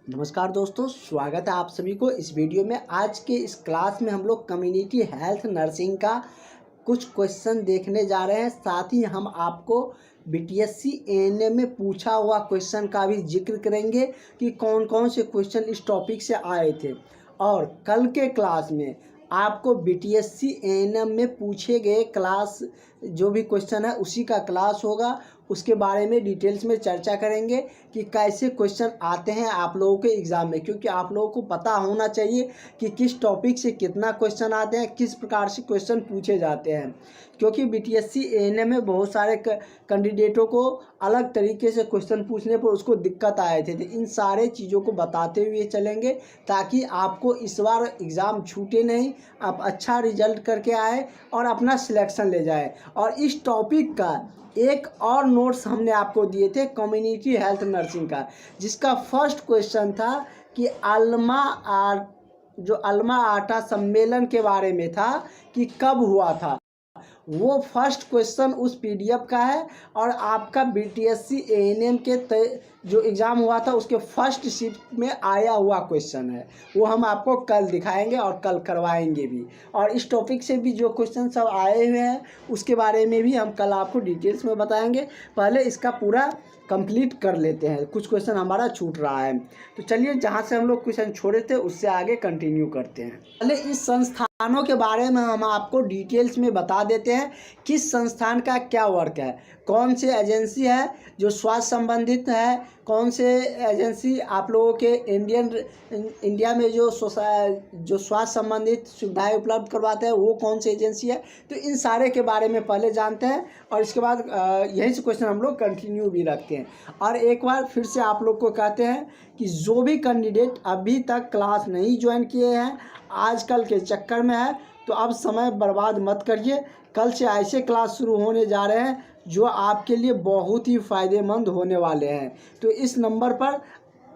नमस्कार दोस्तों, स्वागत है आप सभी को इस वीडियो में। आज के इस क्लास में हम लोग कम्युनिटी हेल्थ नर्सिंग का कुछ क्वेश्चन देखने जा रहे हैं। साथ ही हम आपको बीटीएससी एएनएम में पूछा हुआ क्वेश्चन का भी जिक्र करेंगे कि कौन कौन से क्वेश्चन इस टॉपिक से आए थे। और कल के क्लास में आपको बीटीएससी एएनएम में पूछे गए क्लास जो भी क्वेश्चन है उसी का क्लास होगा। उसके बारे में डिटेल्स में चर्चा करेंगे कि कैसे क्वेश्चन आते हैं आप लोगों के एग्ज़ाम में, क्योंकि आप लोगों को पता होना चाहिए कि किस टॉपिक से कितना क्वेश्चन आते हैं, किस प्रकार से क्वेश्चन पूछे जाते हैं। क्योंकि बीटीएससी एएनएम में बहुत सारे कैंडिडेटों को अलग तरीके से क्वेश्चन पूछने पर उसको दिक्कत आए थे। तो इन सारे चीज़ों को बताते हुए चलेंगे ताकि आपको इस बार एग्ज़ाम छूटे नहीं, आप अच्छा रिजल्ट करके आए और अपना सिलेक्शन ले जाए। और इस टॉपिक का एक और नोट्स हमने आपको दिए थे कम्युनिटी हेल्थ नर्सिंग का, जिसका फर्स्ट क्वेश्चन था कि अल्मा आटा सम्मेलन के बारे में था कि कब हुआ था। वो फर्स्ट क्वेश्चन उस पीडीएफ का है और आपका बीटीएससी एएनएम के जो एग्ज़ाम हुआ था उसके फर्स्ट शिफ्ट में आया हुआ क्वेश्चन है। वो हम आपको कल दिखाएंगे और कल करवाएंगे भी। और इस टॉपिक से भी जो क्वेश्चन सब आए हुए हैं उसके बारे में भी हम कल आपको डिटेल्स में बताएंगे। पहले इसका पूरा कंप्लीट कर लेते हैं, कुछ क्वेश्चन हमारा छूट रहा है। तो चलिए जहाँ से हम लोग क्वेश्चन छोड़े थे उससे आगे कंटिन्यू करते हैं। पहले इस संस्थानों के बारे में हम आपको डिटेल्स में बता देते हैं किस संस्थान का क्या वर्क है, कौन से एजेंसी है जो स्वास्थ्य संबंधित है, कौन से एजेंसी आप लोगों के इंडिया में जो स्वास्थ्य संबंधित सुविधाएं उपलब्ध करवाते हैं वो कौन सी एजेंसी है। तो इन सारे के बारे में पहले जानते हैं और इसके बाद यहीं से क्वेश्चन हम लोग कंटिन्यू भी रखते हैं। और एक बार फिर से आप लोग को कहते हैं कि जो भी कैंडिडेट अभी तक क्लास नहीं ज्वाइन किए हैं, आजकल के चक्कर में है, तो अब समय बर्बाद मत करिए। कल से ऐसे क्लास शुरू होने जा रहे हैं जो आपके लिए बहुत ही फ़ायदेमंद होने वाले हैं। तो इस नंबर पर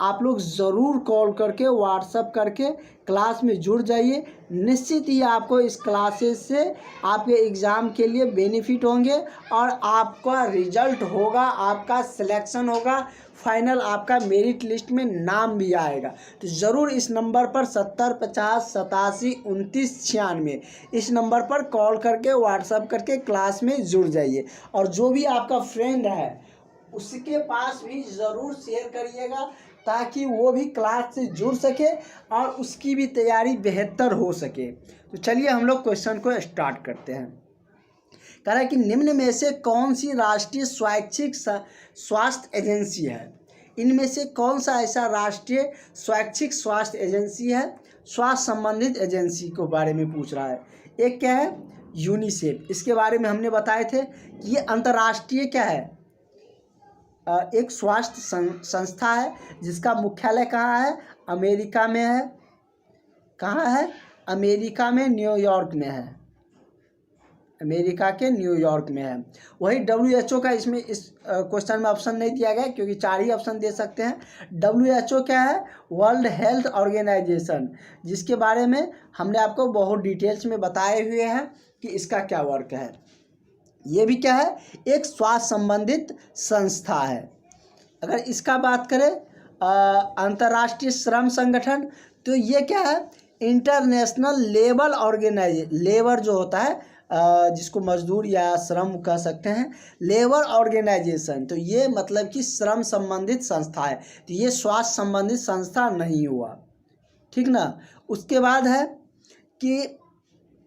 आप लोग ज़रूर कॉल करके व्हाट्सएप करके क्लास में जुड़ जाइए। निश्चित ही आपको इस क्लासेस से आपके एग्ज़ाम के लिए बेनिफिट होंगे और आपका रिजल्ट होगा, आपका सिलेक्शन होगा, फाइनल आपका मेरिट लिस्ट में नाम भी आएगा। तो ज़रूर इस नंबर पर 70 50 87 29 96 इस नंबर पर कॉल करके व्हाट्सएप करके क्लास में जुड़ जाइए। और जो भी आपका फ्रेंड है उसके पास भी ज़रूर शेयर करिएगा ताकि वो भी क्लास से जुड़ सके और उसकी भी तैयारी बेहतर हो सके। तो चलिए हम लोग क्वेश्चन को स्टार्ट करते हैं। कह रहा है कि निम्न में से कौन सी राष्ट्रीय स्वैच्छिक स्वास्थ्य एजेंसी है। इनमें से कौन सा ऐसा राष्ट्रीय स्वैच्छिक स्वास्थ्य एजेंसी है, स्वास्थ्य संबंधित एजेंसी के बारे में पूछ रहा है। एक क्या है, यूनिसेफ। इसके बारे में हमने बताए थे कि ये अंतर्राष्ट्रीय क्या है, एक स्वास्थ्य संस्था है जिसका मुख्यालय कहाँ है, अमेरिका में है। कहाँ है, अमेरिका में, न्यूयॉर्क में है, अमेरिका के न्यूयॉर्क में है। वही WHO का इसमें इस क्वेश्चन में ऑप्शन नहीं दिया गया क्योंकि 4 ही ऑप्शन दे सकते हैं। WHO क्या है, वर्ल्ड हेल्थ ऑर्गेनाइजेशन, जिसके बारे में हमने आपको बहुत डिटेल्स में बताए हुए हैं कि इसका क्या वर्क है। ये भी क्या है, एक स्वास्थ्य संबंधित संस्था है। अगर इसका बात करें अंतर्राष्ट्रीय श्रम संगठन, तो ये क्या है, इंटरनेशनल लेबर जो होता है जिसको मजदूर या श्रम कह सकते हैं, लेबर ऑर्गेनाइजेशन। तो ये मतलब कि श्रम संबंधित संस्था है, तो ये स्वास्थ्य संबंधित संस्था नहीं हुआ, ठीक ना। उसके बाद है कि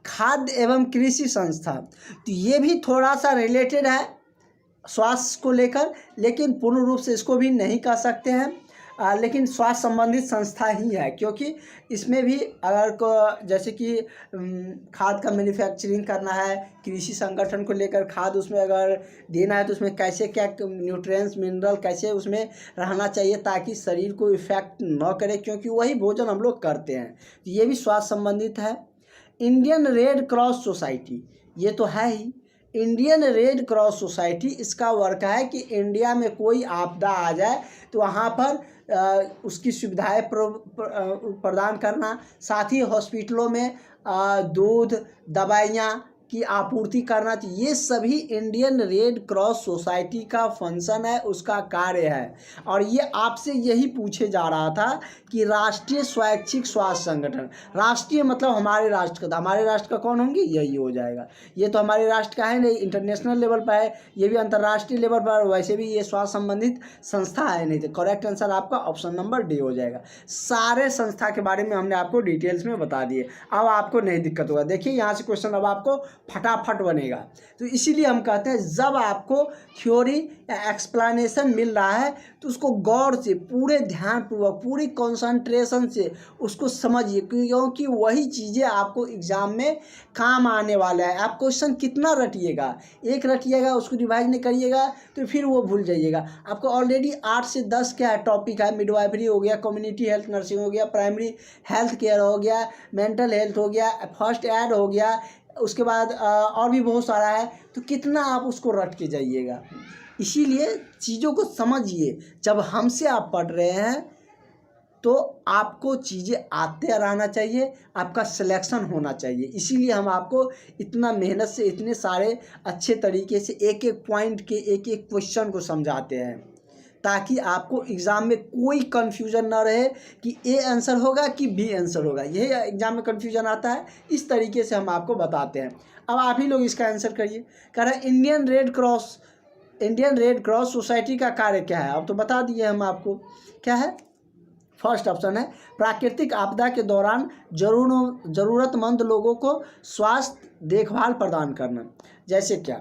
खाद्य एवं कृषि संस्था, तो ये भी थोड़ा सा रिलेटेड है स्वास्थ्य को लेकर, लेकिन पूर्ण रूप से इसको भी नहीं कह सकते हैं, लेकिन स्वास्थ्य संबंधित संस्था ही है। क्योंकि इसमें भी अगर जैसे कि खाद का मैन्युफैक्चरिंग करना है, कृषि संगठन को लेकर खाद उसमें अगर देना है तो उसमें कैसे क्या न्यूट्रिएंट्स मिनरल कैसे उसमें रहना चाहिए ताकि शरीर को इफेक्ट न करे, क्योंकि वही भोजन हम लोग करते हैं। तो ये भी स्वास्थ्य संबंधित है। इंडियन रेड क्रॉस सोसाइटी, ये तो है ही, इंडियन रेड क्रॉस सोसाइटी, इसका वर्क है कि इंडिया में कोई आपदा आ जाए तो वहाँ पर उसकी सुविधाएं प्रदान करना, साथ ही हॉस्पिटलों में दूध, दवाइयाँ, की आपूर्ति करना चाहिए। ये सभी इंडियन रेड क्रॉस सोसाइटी का फंक्शन है, उसका कार्य है। और ये आपसे यही पूछे जा रहा था कि राष्ट्रीय स्वैच्छिक स्वास्थ्य संगठन, राष्ट्रीय मतलब हमारे राष्ट्र का, हमारे राष्ट्र का कौन होंगे, यही हो जाएगा। ये तो हमारे राष्ट्र का है नहीं, इंटरनेशनल लेवल पर है, ये भी अंतर्राष्ट्रीय लेवल पर, वैसे भी ये स्वास्थ्य संबंधित संस्था है नहीं। तो करेक्ट आंसर आपका ऑप्शन नंबर डी हो जाएगा। सारे संस्था के बारे में हमने आपको डिटेल्स में बता दिए, अब आपको नहीं दिक्कत होगा। देखिए यहाँ से क्वेश्चन अब आपको फटाफट बनेगा। तो इसीलिए हम कहते हैं जब आपको थ्योरी या एक्सप्लेनेशन मिल रहा है तो उसको गौर से, पूरे ध्यानपूर्वक, पूरी कंसंट्रेशन से उसको समझिए, क्योंकि वही चीज़ें आपको एग्जाम में काम आने वाला है। आप क्वेश्चन कितना रटिएगा, एक रटिएगा, उसको रिवाइज नहीं करिएगा तो फिर वो भूल जाइएगा। आपको ऑलरेडी 8 से 10 क्या है टॉपिक है, मिडवाइफरी हो गया, कम्युनिटी हेल्थ नर्सिंग हो गया, प्राइमरी हेल्थ केयर हो गया, मेंटल हेल्थ हो गया, फर्स्ट एड हो गया, उसके बाद और भी बहुत सारा है। तो कितना आप उसको रट के जाइएगा। इसीलिए चीज़ों को समझिए। जब हमसे आप पढ़ रहे हैं तो आपको चीज़ें आते रहना चाहिए, आपका सिलेक्शन होना चाहिए। इसीलिए हम आपको इतना मेहनत से, इतने सारे अच्छे तरीके से एक एक पॉइंट के, एक एक क्वेश्चन को समझाते हैं, ताकि आपको एग्ज़ाम में कोई कन्फ्यूजन ना रहे कि ए आंसर होगा कि बी आंसर होगा। यही एग्ज़ाम में कन्फ्यूजन आता है, इस तरीके से हम आपको बताते हैं। अब आप ही लोग इसका आंसर करिए। कह रहा है इंडियन रेड क्रॉस सोसाइटी का कार्य क्या है। अब तो बता दिए हम आपको, क्या है। फर्स्ट ऑप्शन है प्राकृतिक आपदा के दौरान ज़रूरतमंद लोगों को स्वास्थ्य देखभाल प्रदान करना। जैसे क्या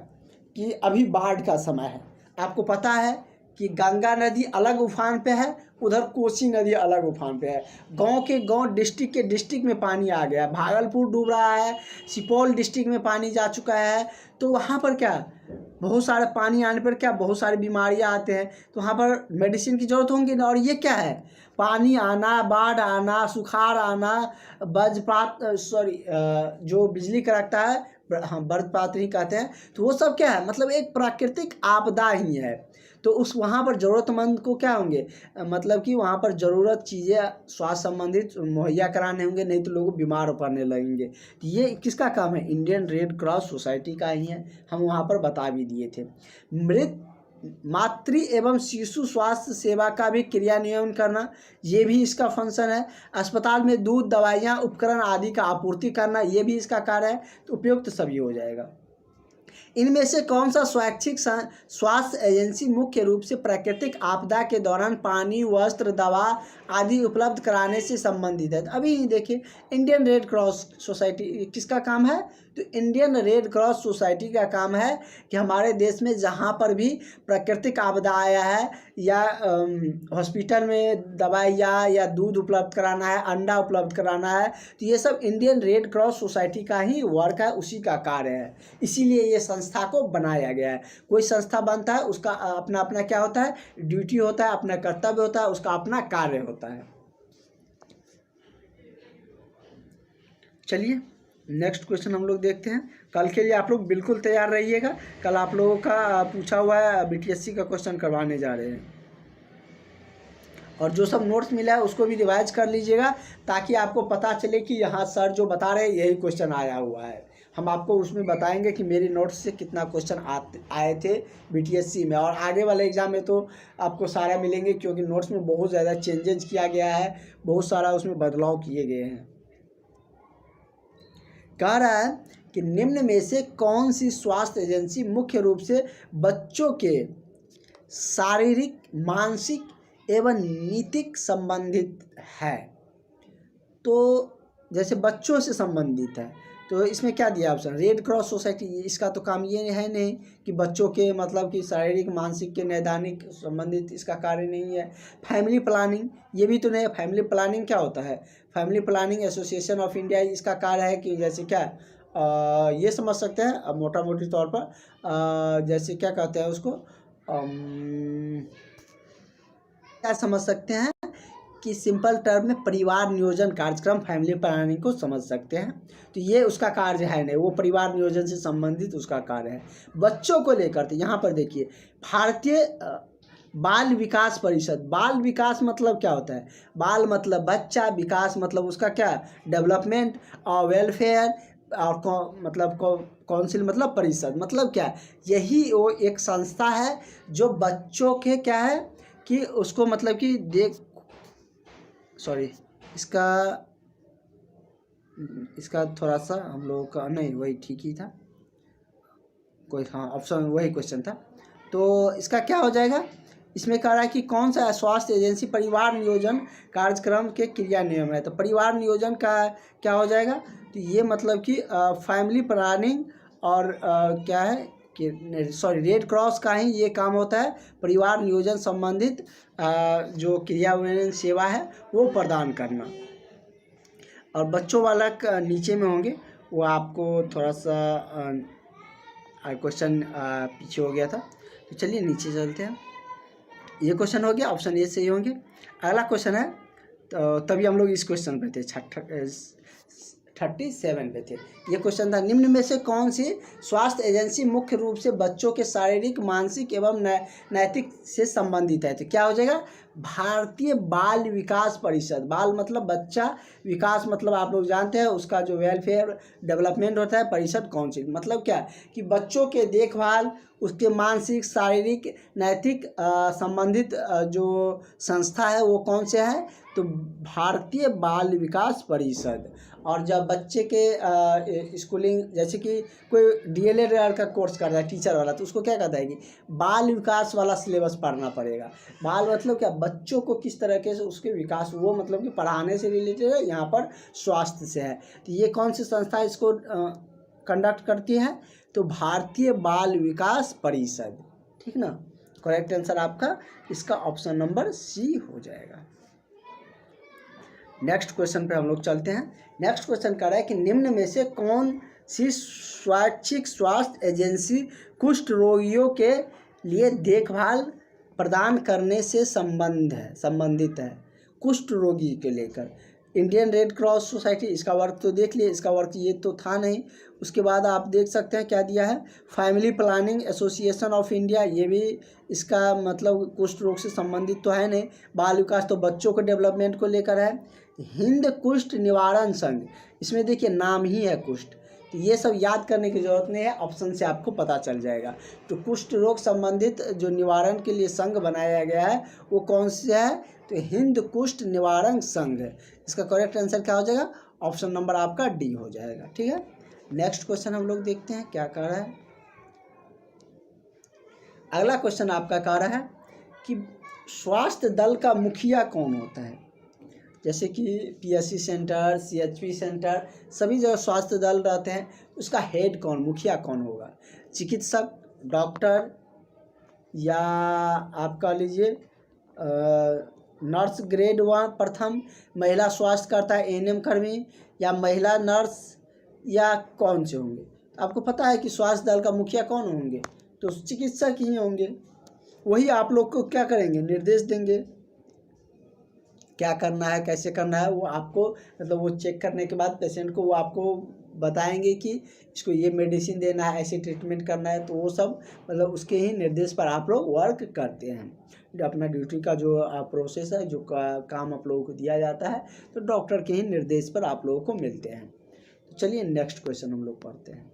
कि अभी बाढ़ का समय है, आपको पता है कि गंगा नदी अलग उफान पे है, उधर कोसी नदी अलग उफान पे है। गांव के गांव, डिस्ट्रिक्ट के डिस्ट्रिक्ट में पानी आ गया, भागलपुर डूब रहा है, सुपौल डिस्ट्रिक्ट में पानी जा चुका है। तो वहाँ पर क्या, बहुत सारे पानी आने पर क्या, बहुत सारी बीमारियाँ आते हैं, तो वहाँ पर मेडिसिन की ज़रूरत होंगी ना। और ये क्या है, पानी आना, बाढ़ आना, सुखाड़ आना, वज्रपात, जो बिजली कड़कता है, हाँ वज्रपात ही कहते हैं, तो वो सब क्या है, मतलब एक प्राकृतिक आपदा ही है। तो उस वहाँ पर ज़रूरतमंद को क्या होंगे, मतलब कि वहाँ पर ज़रूरत चीज़ें स्वास्थ्य संबंधित मुहैया कराने होंगे, नहीं तो लोग बीमार पड़ने लगेंगे। तो ये किसका काम है, इंडियन रेड क्रॉस सोसाइटी का ही है। हम वहाँ पर बता भी दिए थे। मृत मातृ एवं शिशु स्वास्थ्य सेवा का भी क्रियान्वयन करना, ये भी इसका फंक्शन है। अस्पताल में दूध, दवाइयाँ, उपकरण आदि का आपूर्ति करना, ये भी इसका कार्य है। तो उपयुक्त सभी हो जाएगा। इनमें से कौन सा स्वैच्छिक स्वास्थ्य एजेंसी मुख्य रूप से प्राकृतिक आपदा के दौरान पानी, वस्त्र, दवा आदि उपलब्ध कराने से संबंधित है। अभी देखिए इंडियन रेड क्रॉस सोसाइटी किसका काम है, तो इंडियन रेड क्रॉस सोसाइटी का काम है कि हमारे देश में जहाँ पर भी प्राकृतिक आपदा आया है, या हॉस्पिटल में दवाइयाँ या दूध उपलब्ध कराना है, अंडा उपलब्ध कराना है, तो ये सब इंडियन रेड क्रॉस सोसाइटी का ही वर्क है, उसी का कार्य है। इसीलिए ये संस्था को बनाया गया है। कोई संस्था बनता है, उसका अपना अपना क्या होता है, ड्यूटी होता है, अपना कर्तव्य होता है, उसका अपना कार्य होता है। चलिए नेक्स्ट क्वेश्चन हम लोग देखते हैं। कल के लिए आप लोग बिल्कुल तैयार रहिएगा। कल आप लोगों का पूछा हुआ है बीटीएससी का क्वेश्चन करवाने जा रहे हैं, और जो सब नोट्स मिला है उसको भी रिवाइज कर लीजिएगा, ताकि आपको पता चले कि यहाँ सर जो बता रहे हैं यही क्वेश्चन आया हुआ है। हम आपको उसमें बताएंगे कि मेरे नोट्स से कितना क्वेश्चन आए थे बीटीएससी में, और आगे वाले एग्ज़ाम में तो आपको सारा मिलेंगे, क्योंकि नोट्स में बहुत ज़्यादा चेंजेस किया गया है, बहुत सारा उसमें बदलाव किए गए हैं। कह रहा है कि निम्न में से कौन सी स्वास्थ्य एजेंसी मुख्य रूप से बच्चों के शारीरिक, मानसिक एवं नीतिक संबंधित है। तो जैसे बच्चों से संबंधित है, तो इसमें क्या दिया ऑप्शन, रेड क्रॉस सोसाइटी। इसका तो काम ये है नहीं कि बच्चों के मतलब कि शारीरिक, मानसिक के नैदानिक संबंधित इसका कार्य नहीं है। फैमिली प्लानिंग, ये भी तो नहीं है। फैमिली प्लानिंग क्या होता है, family planning association of India, इसका कार्य है कि जैसे क्या ये समझ सकते हैं अब मोटा मोटी तौर पर, जैसे क्या कहते हैं उसको, क्या समझ सकते हैं कि सिंपल टर्म में परिवार नियोजन कार्यक्रम, फैमिली प्लानिंग को समझ सकते हैं। तो ये उसका कार्य है नहीं, वो परिवार नियोजन से संबंधित उसका कार्य है। बच्चों को लेकर, तो यहाँ पर देखिए भारतीय बाल विकास परिषद। बाल विकास मतलब क्या होता है, बाल मतलब बच्चा, विकास मतलब उसका क्या, डेवलपमेंट और वेलफेयर, और मतलब काउंसिल मतलब परिषद, मतलब क्या है, यही वो एक संस्था है जो बच्चों के क्या है कि उसको मतलब कि सॉरी, इसका इसका थोड़ा सा हम लोगों का नहीं, वही ठीक ही था, कोई हाँ ऑप्शन वही क्वेश्चन था। तो इसका क्या हो जाएगा, इसमें कह रहा है कि कौन सा स्वास्थ्य एजेंसी परिवार नियोजन कार्यक्रम के क्रियान्वयन है। तो परिवार नियोजन का क्या हो जाएगा, तो ये मतलब कि फैमिली प्लानिंग और क्या है कि सॉरी रेड क्रॉस का ही ये काम होता है, परिवार नियोजन संबंधित जो क्रियान्वयन सेवा है वो प्रदान करना। और बच्चों वाला नीचे में होंगे, वो आपको थोड़ा सा क्वेश्चन पीछे हो गया था। तो चलिए नीचे चलते हैं, ये क्वेश्चन हो गया, ऑप्शन ए सही होंगे। अगला क्वेश्चन है, तो तभी हम लोग इस क्वेश्चन पे थे 37 पे थे। ये क्वेश्चन था, निम्न में से कौन सी स्वास्थ्य एजेंसी मुख्य रूप से बच्चों के शारीरिक मानसिक एवं नैतिक से संबंधित है। तो क्या हो जाएगा, भारतीय बाल विकास परिषद। बाल मतलब बच्चा, विकास मतलब आप लोग जानते हैं उसका जो वेलफेयर डेवलपमेंट होता है, परिषद काउंसिल मतलब क्या कि बच्चों के देखभाल, उसके मानसिक शारीरिक नैतिक संबंधित जो संस्था है वो कौन से है, तो भारतीय बाल विकास परिषद। और जब बच्चे के स्कूलिंग, जैसे कि कोई डीएलएड का कोर्स कर रहा है टीचर वाला, तो उसको क्या कहता है कि बाल विकास वाला सिलेबस पढ़ना पड़ेगा। बाल मतलब क्या, बच्चों को किस तरह के उसके विकास, वो मतलब कि पढ़ाने से रिलेटेड है, यहाँ पर स्वास्थ्य से है। तो ये कौन सी संस्था इसको कंडक्ट करती है, तो भारतीय बाल विकास परिषद, ठीक ना। करेक्ट आंसर आपका इसका ऑप्शन नंबर सी हो जाएगा। नेक्स्ट क्वेश्चन पे हम लोग चलते हैं। नेक्स्ट क्वेश्चन कह रहा है कि निम्न में से कौन सी स्वैच्छिक स्वास्थ्य एजेंसी कुष्ठ रोगियों के लिए देखभाल प्रदान करने से संबंधित है, कुष्ठ रोगी के लेकर। इंडियन रेड क्रॉस सोसाइटी, इसका वर्क तो देख लिए, इसका वर्क ये तो था नहीं। उसके बाद आप देख सकते हैं क्या दिया है, family planning association of India, ये भी इसका मतलब कुष्ठ रोग से संबंधित तो है नहीं। बाल विकास तो बच्चों के डेवलपमेंट को लेकर है। हिंद कुष्ठ निवारण संघ, इसमें देखिए नाम ही है कुष्ठ, तो ये सब याद करने की जरूरत नहीं है, ऑप्शन से आपको पता चल जाएगा। तो कुष्ठ रोग संबंधित जो निवारण के लिए संघ बनाया गया है वो कौन सा है, तो हिंद कुष्ठ निवारण संघ। इसका करेक्ट आंसर क्या हो जाएगा, ऑप्शन नंबर आपका डी हो जाएगा, ठीक है। नेक्स्ट क्वेश्चन हम लोग देखते हैं क्या कह रहा है। अगला क्वेश्चन आपका कह रहा है कि स्वास्थ्य दल का मुखिया कौन होता है। जैसे कि पीएससी सेंटर, सीएचपी सेंटर, सभी जगह स्वास्थ्य दल रहते हैं, उसका हेड कौन, मुखिया कौन होगा, चिकित्सक, डॉक्टर, या आप कह लीजिए नर्स ग्रेड 1 प्रथम महिला स्वास्थ्यकर्ता एएनएम कर्मी, या महिला नर्स, या कौन से होंगे। आपको पता है कि स्वास्थ्य दल का मुखिया कौन होंगे, तो चिकित्सक ही होंगे। वही आप लोग को क्या करेंगे, निर्देश देंगे, क्या करना है कैसे करना है, वो आपको मतलब वो चेक करने के बाद पेशेंट को वो आपको बताएंगे कि इसको ये मेडिसिन देना है, ऐसे ट्रीटमेंट करना है, तो वो सब मतलब उसके ही निर्देश पर आप लोग वर्क करते हैं। अपना ड्यूटी का जो प्रोसेस है, जो काम आप लोगों को दिया जाता है, तो डॉक्टर के ही निर्देश पर आप लोगों को मिलते हैं। तो चलिए नेक्स्ट क्वेश्चन हम लोग पढ़ते हैं।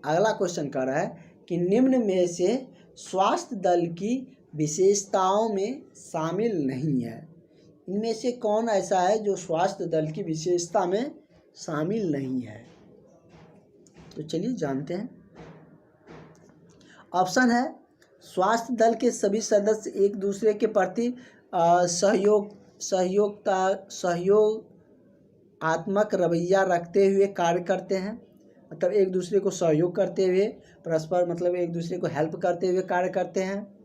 अगला क्वेश्चन कह रहा है कि निम्न में से स्वास्थ्य दल की विशेषताओं में शामिल नहीं है। इनमें से कौन ऐसा है जो स्वास्थ्य दल की विशेषता में शामिल नहीं है, तो चलिए जानते हैं। ऑप्शन है, स्वास्थ्य दल के सभी सदस्य एक दूसरे के प्रति सहयोगात्मक रवैया रखते हुए कार्य करते हैं, मतलब एक दूसरे को सहयोग करते हुए, परस्पर मतलब एक दूसरे को हेल्प करते हुए कार्य करते हैं।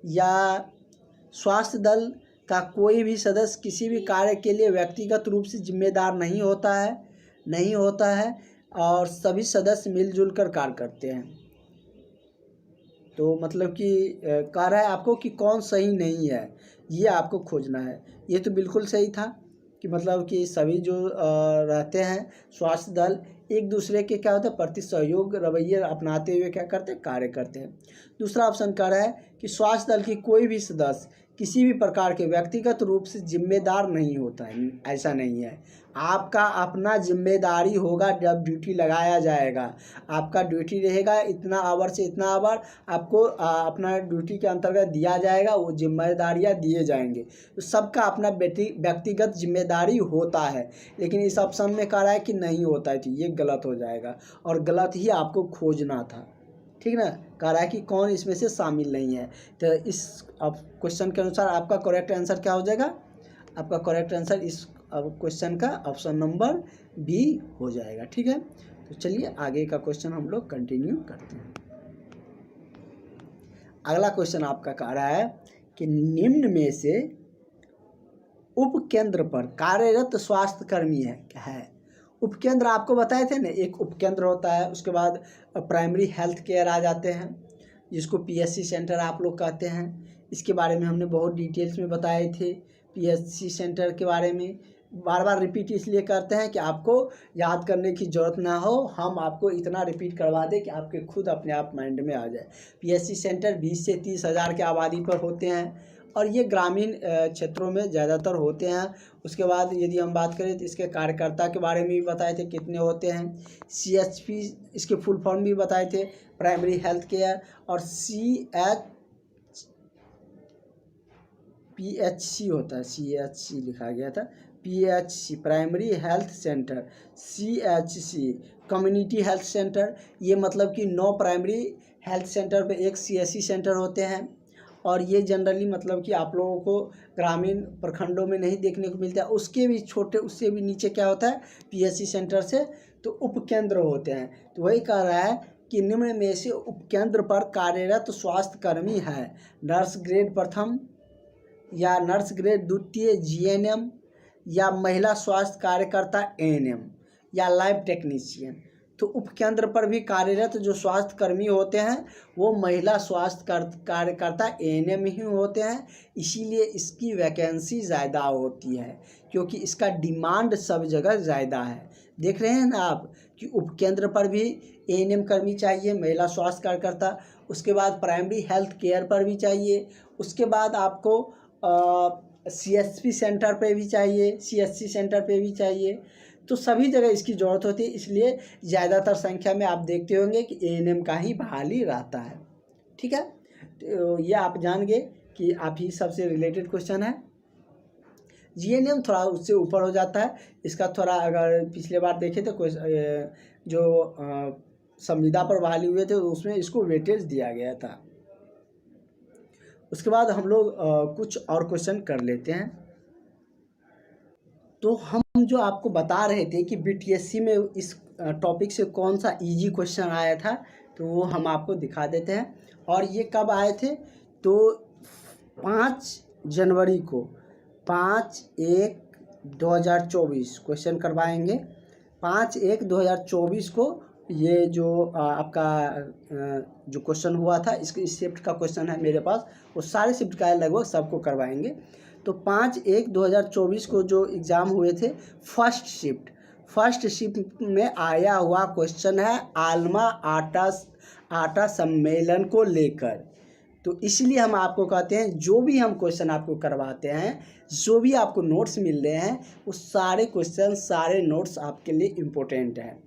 या स्वास्थ्य दल का कोई भी सदस्य किसी भी कार्य के लिए व्यक्तिगत रूप से जिम्मेदार नहीं होता है और सभी सदस्य मिलजुल कर कार्य करते हैं। तो मतलब कि कह रहा है आपको कि कौन सही नहीं है, ये आपको खोजना है। ये तो बिल्कुल सही था कि मतलब कि सभी जो रहते हैं स्वास्थ्य दल एक दूसरे के क्या होता है प्रति सहयोग रवैये अपनाते हुए क्या करते हैं, कार्य करते हैं। दूसरा ऑप्शन कह रहा है कि स्वास्थ्य दल की कोई भी सदस्य किसी भी प्रकार के व्यक्तिगत रूप से जिम्मेदार नहीं होता है। ऐसा नहीं है, आपका अपना जिम्मेदारी होगा। जब ड्यूटी लगाया जाएगा, आपका ड्यूटी रहेगा, इतना आवर से इतना आवर आपको अपना ड्यूटी के अंतर्गत दिया जाएगा, वो जिम्मेदारियां दिए जाएंगे। तो सबका अपना व्यक्तिगत जिम्मेदारी होता है, लेकिन इस ऑप्शन में कह रहा है कि नहीं होता है, तो ये गलत हो जाएगा और गलत ही आपको खोजना था। ठीक ना, कह रहा है कि कौन इसमें से शामिल नहीं है। तो इस क्वेश्चन के अनुसार आपका करेक्ट आंसर क्या हो जाएगा? आपका करेक्ट आंसर इस क्वेश्चन का ऑप्शन नंबर बी हो जाएगा। ठीक है, तो चलिए आगे का क्वेश्चन हम लोग कंटिन्यू करते हैं। अगला क्वेश्चन आपका कह रहा है कि निम्न में से उपकेंद्र पर कार्यरत स्वास्थ्य कर्मी है। उपकेंद्र आपको बताए थे ना, एक उपकेंद्र होता है, उसके बाद प्राइमरी हेल्थ केयर आ जाते हैं, जिसको पीएचसी सेंटर आप लोग कहते हैं। इसके बारे में हमने बहुत डिटेल्स में बताए थे। पीएचसी सेंटर के बारे में बार बार रिपीट इसलिए करते हैं कि आपको याद करने की ज़रूरत ना हो, हम आपको इतना रिपीट करवा दें कि आपके खुद अपने आप माइंड में आ जाए। पीएचसी सेंटर 20 से 30 हज़ार के आबादी पर होते हैं और ये ग्रामीण क्षेत्रों में ज़्यादातर होते हैं। उसके बाद यदि हम बात करें तो इसके कार्यकर्ता के बारे में भी बताए थे कितने होते हैं। सीएचपी इसके फुल फॉर्म भी बताए थे, प्राइमरी हेल्थ केयर, और पीएचसी होता है, सीएचसी लिखा गया था, PHC primary health centre, CHC community health centre. ये मतलब कि 9 प्राइमरी हेल्थ सेंटर पे एक सीएचसी सेंटर होते हैं, और ये जनरली मतलब कि आप लोगों को ग्रामीण प्रखंडों में नहीं देखने को मिलता है। उसके भी छोटे, उससे भी नीचे क्या होता है, पीएचसी सेंटर से तो उपकेंद्र होते हैं। तो वही कह रहा है कि निम्न में से उपकेंद्र पर कार्यरत स्वास्थ्य कर्मी है नर्स ग्रेड प्रथम या नर्स ग्रेड द्वितीय जीएनएम, या महिला स्वास्थ्य कार्यकर्ता एएनएम, या लैब टेक्नीशियन। तो उपकेंद्र पर भी कार्यरत जो स्वास्थ्य कर्मी होते हैं वो महिला स्वास्थ्य कार्यकर्ता एएनएम ही होते हैं। इसीलिए इसकी वैकेंसी ज़्यादा होती है, क्योंकि इसका डिमांड सब जगह ज़्यादा है। देख रहे हैं ना आप कि उपकेंद्र पर भी एएनएम कर्मी चाहिए, महिला स्वास्थ्य कार्यकर्ता, उसके बाद प्राइमरी हेल्थ केयर पर भी चाहिए, उसके बाद आपको सीएचपी सेंटर पे भी चाहिए, सीएचसी सेंटर पे भी चाहिए। तो सभी जगह इसकी ज़रूरत होती है, इसलिए ज़्यादातर संख्या में आप देखते होंगे कि एएनएम का ही बहाली रहता है। ठीक है, तो ये आप जान गए कि आप ही सबसे रिलेटेड क्वेश्चन है। जीएनएम थोड़ा उससे ऊपर हो जाता है, इसका थोड़ा अगर पिछले बार देखे तो जो संविदा पर बहाली हुए थे उसमें इसको वेटेज दिया गया था। उसके बाद हम लोग कुछ और क्वेश्चन कर लेते हैं। तो हम जो आपको बता रहे थे कि बीटीएससी में इस टॉपिक से कौन सा इजी क्वेश्चन आया था, तो वो हम आपको दिखा देते हैं। और ये कब आए थे, तो 5 जनवरी को, 5/1/2024 क्वेश्चन करवाएंगे। 5/1/2024 को ये जो आपका जो क्वेश्चन हुआ था, इस शिफ्ट का क्वेश्चन है मेरे पास, वो सारे शिफ्ट का है, लगभग सबको करवाएंगे। तो 5/1/2024 को जो एग्ज़ाम हुए थे फर्स्ट शिफ्ट में आया हुआ क्वेश्चन है आलमा आटा सम्मेलन को लेकर। तो इसलिए हम आपको कहते हैं जो भी हम क्वेश्चन आपको करवाते हैं, जो भी आपको नोट्स मिल रहे हैं, वो सारे क्वेश्चन, सारे नोट्स आपके लिए इम्पोर्टेंट हैं,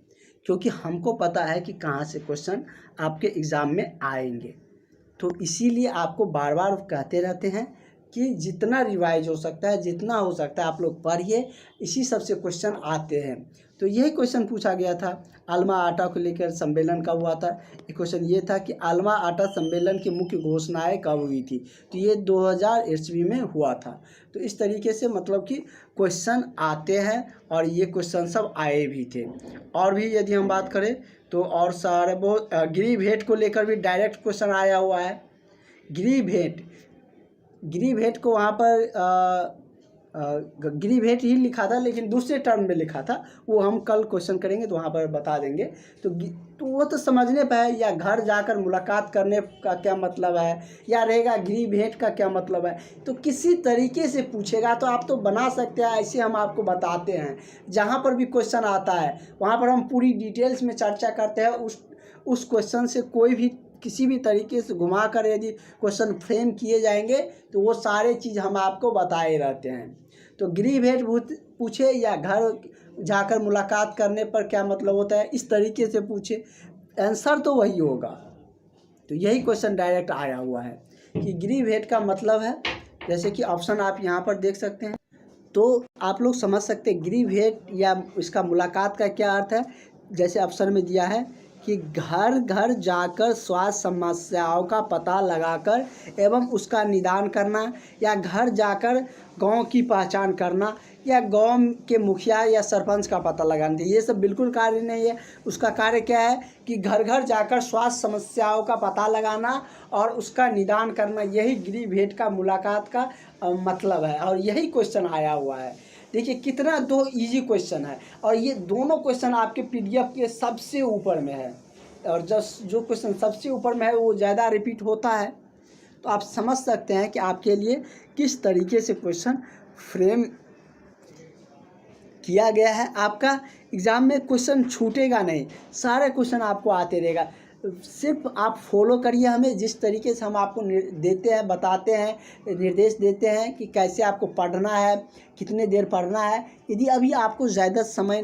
क्योंकि हमको पता है कि कहाँ से क्वेश्चन आपके एग्ज़ाम में आएंगे। तो इसीलिए आपको बार बार कहते रहते हैं कि जितना रिवाइज हो सकता है, जितना हो सकता है आप लोग पढ़िए, इसी सब से क्वेश्चन आते हैं। तो यही क्वेश्चन पूछा गया था, आलमा आटा को लेकर सम्मेलन कब हुआ था। एक क्वेश्चन ये था कि आलमा आटा सम्मेलन की मुख्य घोषणाएं कब हुई थी, तो ये 2000 ईस्वी में हुआ था। तो इस तरीके से मतलब कि क्वेश्चन आते हैं, और ये क्वेश्चन सब आए भी थे। और भी यदि हम बात करें तो और सारे बहुत गिरी भेंट को लेकर भी डायरेक्ट क्वेश्चन आया हुआ है। गिरी भेंट को वहाँ पर गिरी भेंट ही लिखा था, लेकिन दूसरे टर्म में लिखा था, वो हम कल क्वेश्चन करेंगे तो वहाँ पर बता देंगे। तो वो तो समझने पर है, या घर जाकर मुलाकात करने का क्या मतलब है, या रहेगा गिरी भेंट का क्या मतलब है। तो किसी तरीके से पूछेगा तो आप तो बना सकते हैं, ऐसे हम आपको बताते हैं। जहाँ पर भी क्वेश्चन आता है वहाँ पर हम पूरी डिटेल्स में चर्चा करते हैं, उस क्वेश्चन से कोई भी किसी भी तरीके से घुमा कर यदि क्वेश्चन फ्रेम किए जाएंगे तो वो सारे चीज़ हम आपको बताए रहते हैं। तो गृह भेंट पूछे या घर जाकर मुलाकात करने पर क्या मतलब होता है, इस तरीके से पूछे, आंसर तो वही होगा। तो यही क्वेश्चन डायरेक्ट आया हुआ है कि गृह भेंट का मतलब है, जैसे कि ऑप्शन आप यहाँ पर देख सकते हैं, तो आप लोग समझ सकते हैं गृह भेंट या इसका मुलाकात का क्या अर्थ है। जैसे ऑप्शन में दिया है कि घर घर जाकर स्वास्थ्य समस्याओं का पता लगाकर एवं उसका निदान करना, या घर जाकर गांव की पहचान करना, या गांव के मुखिया या सरपंच का पता लगाना। ये सब बिल्कुल कार्य नहीं है। उसका कार्य क्या है कि घर घर जाकर स्वास्थ्य समस्याओं का पता लगाना और उसका निदान करना, यही गृह भेंट का मुलाकात का मतलब है। और यही क्वेश्चन आया हुआ है। देखिए कितना दो इजी क्वेश्चन है, और ये दोनों क्वेश्चन आपके पीडीएफ के सबसे ऊपर में है, और जो क्वेश्चन सबसे ऊपर में है वो ज़्यादा रिपीट होता है। तो आप समझ सकते हैं कि आपके लिए किस तरीके से क्वेश्चन फ्रेम किया गया है। आपका एग्ज़ाम में क्वेश्चन छूटेगा नहीं, सारे क्वेश्चन आपको आते रहेगा। सिर्फ आप फॉलो करिए हमें, जिस तरीके से हम आपको देते हैं, बताते हैं, निर्देश देते हैं कि कैसे आपको पढ़ना है, कितने देर पढ़ना है। यदि अभी आपको ज़्यादा समय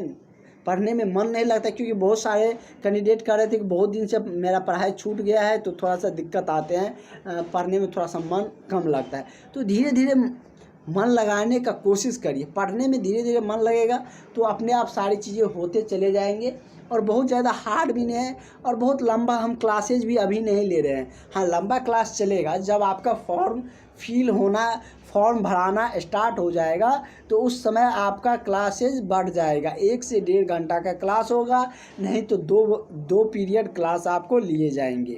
पढ़ने में मन नहीं लगता, क्योंकि बहुत सारे कैंडिडेट कह रहे थे कि बहुत दिन से मेरा पढ़ाई छूट गया है, तो थोड़ा सा दिक्कत आते हैं, पढ़ने में थोड़ा सा मन कम लगता है, तो धीरे धीरे मन लगाने का कोशिश करिए। पढ़ने में धीरे धीरे मन लगेगा तो अपने आप सारी चीज़ें होते चले जाएंगे। और बहुत ज़्यादा हार्ड भी नहीं है, और बहुत लंबा हम क्लासेज भी अभी नहीं ले रहे हैं। हाँ, लंबा क्लास चलेगा जब आपका फॉर्म भराना स्टार्ट हो जाएगा, तो उस समय आपका क्लासेज बढ़ जाएगा। 1 से 1.5 घंटा का क्लास होगा, नहीं तो दो पीरियड क्लास आपको लिए जाएंगे,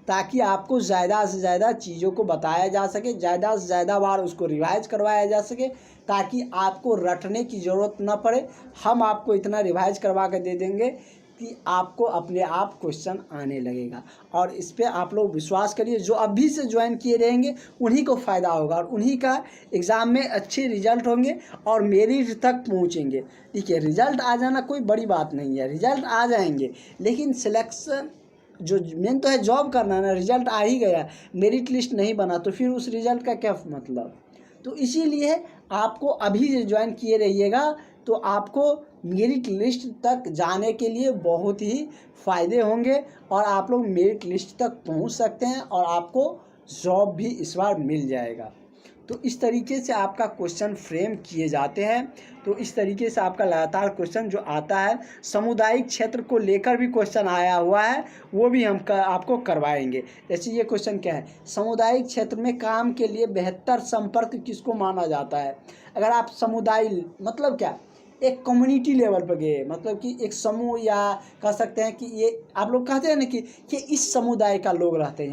ताकि आपको ज़्यादा से ज़्यादा चीज़ों को बताया जा सके, ज़्यादा से ज़्यादा बार उसको रिवाइज करवाया जा सके, ताकि आपको रटने की ज़रूरत न पड़े। हम आपको इतना रिवाइज करवा कर दे देंगे कि आपको अपने आप क्वेश्चन आने लगेगा। और इस पर आप लोग विश्वास करिए, जो अभी से ज्वाइन किए रहेंगे उन्हीं को फ़ायदा होगा, और उन्हीं का एग्ज़ाम में अच्छे रिजल्ट होंगे और मेरिट तक पहुँचेंगे। देखिए, रिज़ल्ट आ जाना कोई बड़ी बात नहीं है, रिज़ल्ट आ जाएंगे, लेकिन सिलेक्शन जो मेन तो है जॉब करना है ना। रिज़ल्ट आ ही गया, मेरिट लिस्ट नहीं बना, तो फिर उस रिज़ल्ट का क्या मतलब। तो इसीलिए आपको अभी से ज्वाइन किए रहिएगा, तो आपको मेरिट लिस्ट तक जाने के लिए बहुत ही फ़ायदे होंगे, और आप लोग मेरिट लिस्ट तक पहुंच सकते हैं, और आपको जॉब भी इस बार मिल जाएगा। तो इस तरीके से आपका क्वेश्चन फ्रेम किए जाते हैं। तो इस तरीके से आपका लगातार क्वेश्चन जो आता है, सामुदायिक क्षेत्र को लेकर भी क्वेश्चन आया हुआ है, वो भी हम आपको करवाएंगे। जैसे ये क्वेश्चन क्या है, सामुदायिक क्षेत्र में काम के लिए बेहतर संपर्क किसको माना जाता है। अगर आप समुदाय मतलब क्या, एक कम्युनिटी लेवल पर गए, मतलब कि एक समूह, या कह सकते हैं कि ये आप लोग कहते हैं ना कि इस समुदाय का लोग रहते हैं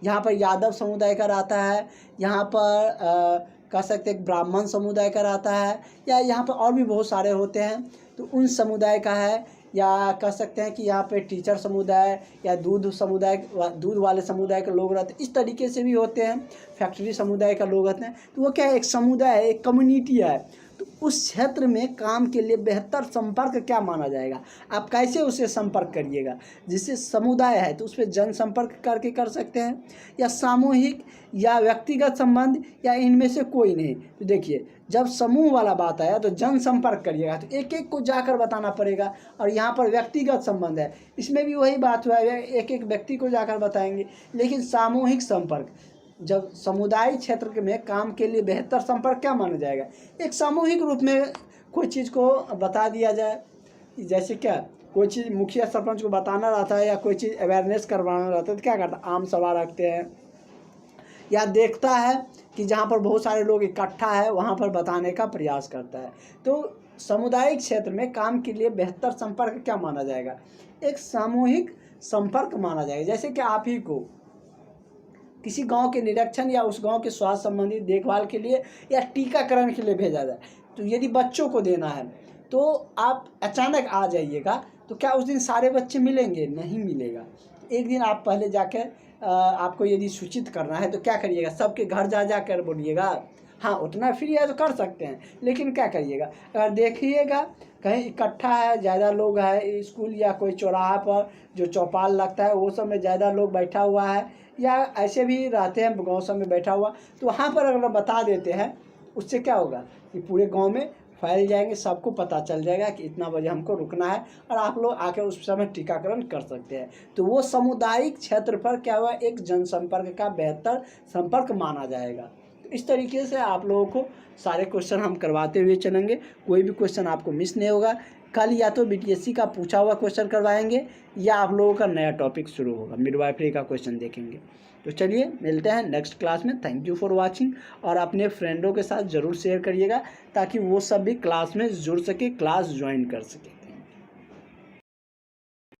यहाँ पर यादव समुदाय का रहता है, यहाँ पर कह सकते हैं ब्राह्मण समुदाय का रहता है, या यहाँ पर और भी बहुत सारे होते हैं, तो उन समुदाय का है। या कह सकते हैं कि यहाँ पे टीचर समुदाय या दूध वाले समुदाय के लोग रहते हैं, इस तरीके से भी होते हैं। फैक्ट्री समुदाय का लोग रहते हैं, तो वो क्या है, एक समुदाय है, एक कम्युनिटी है। तो उस क्षेत्र में काम के लिए बेहतर संपर्क क्या माना जाएगा, आप कैसे उसे संपर्क करिएगा। जिससे समुदाय है तो उस पर जनसंपर्क करके कर सकते हैं, या सामूहिक या व्यक्तिगत संबंध, या इनमें से कोई नहीं। तो देखिए, जब समूह वाला बात आया तो जनसंपर्क करिएगा, तो एक एक को जाकर बताना पड़ेगा। और यहाँ पर व्यक्तिगत संबंध है, इसमें भी वही बात हुआ है, एक एक व्यक्ति को जाकर बताएंगे। लेकिन सामूहिक संपर्क, जब समुदाय क्षेत्र में काम के लिए बेहतर संपर्क क्या माना जाएगा, एक सामूहिक रूप में कोई चीज़ को बता दिया जाए। जैसे क्या, कोई चीज़ मुखिया सरपंच को बताना रहता है, या कोई चीज़ अवेयरनेस करवाना रहता है, तो क्या करता है, आम सभा रखते हैं, या देखता है कि जहाँ पर बहुत सारे लोग इकट्ठा है वहाँ पर बताने का प्रयास करता है। तो सामुदायिक क्षेत्र में काम के लिए बेहतर संपर्क क्या माना जाएगा, एक सामूहिक संपर्क माना जाएगा। जैसे कि आप ही को किसी गांव के निरीक्षण या उस गांव के स्वास्थ्य संबंधी देखभाल के लिए या टीकाकरण के लिए भेजा जाए, तो यदि बच्चों को देना है तो आप अचानक आ जाइएगा, तो क्या उस दिन सारे बच्चे मिलेंगे, नहीं मिलेगा। एक दिन आप पहले जाकर आपको यदि सूचित करना है तो क्या करिएगा, सबके घर जा कर बोलिएगा, हाँ उतना फ्री है तो कर सकते हैं, लेकिन क्या करिएगा, अगर देखिएगा कहीं इकट्ठा है, ज़्यादा लोग है स्कूल या कोई चौराहा पर जो चौपाल लगता है वो सब में ज़्यादा लोग बैठा हुआ है, या ऐसे भी रहते हैं गाँव सब में बैठा हुआ, तो वहाँ पर अगर बता देते हैं उससे क्या होगा कि पूरे गांव में फैल जाएंगे, सबको पता चल जाएगा कि इतना बजे हमको रुकना है, और आप लोग आके उस समय टीकाकरण कर सकते हैं। तो वो सामुदायिक क्षेत्र पर क्या हुआ, एक जनसंपर्क का बेहतर संपर्क माना जाएगा। तो इस तरीके से आप लोगों को सारे क्वेश्चन हम करवाते हुए चलेंगे, कोई भी क्वेश्चन आपको मिस नहीं होगा। कल या तो बीटीएससी का पूछा हुआ क्वेश्चन करवाएंगे या आप लोगों का नया टॉपिक शुरू होगा, मिडवाइफरी का क्वेश्चन देखेंगे। तो चलिए मिलते हैं नेक्स्ट क्लास में। थैंक यू फॉर वाचिंग, और अपने फ्रेंडों के साथ ज़रूर शेयर करिएगा ताकि वो सब भी क्लास में जुड़ सके, क्लास ज्वाइन कर सके।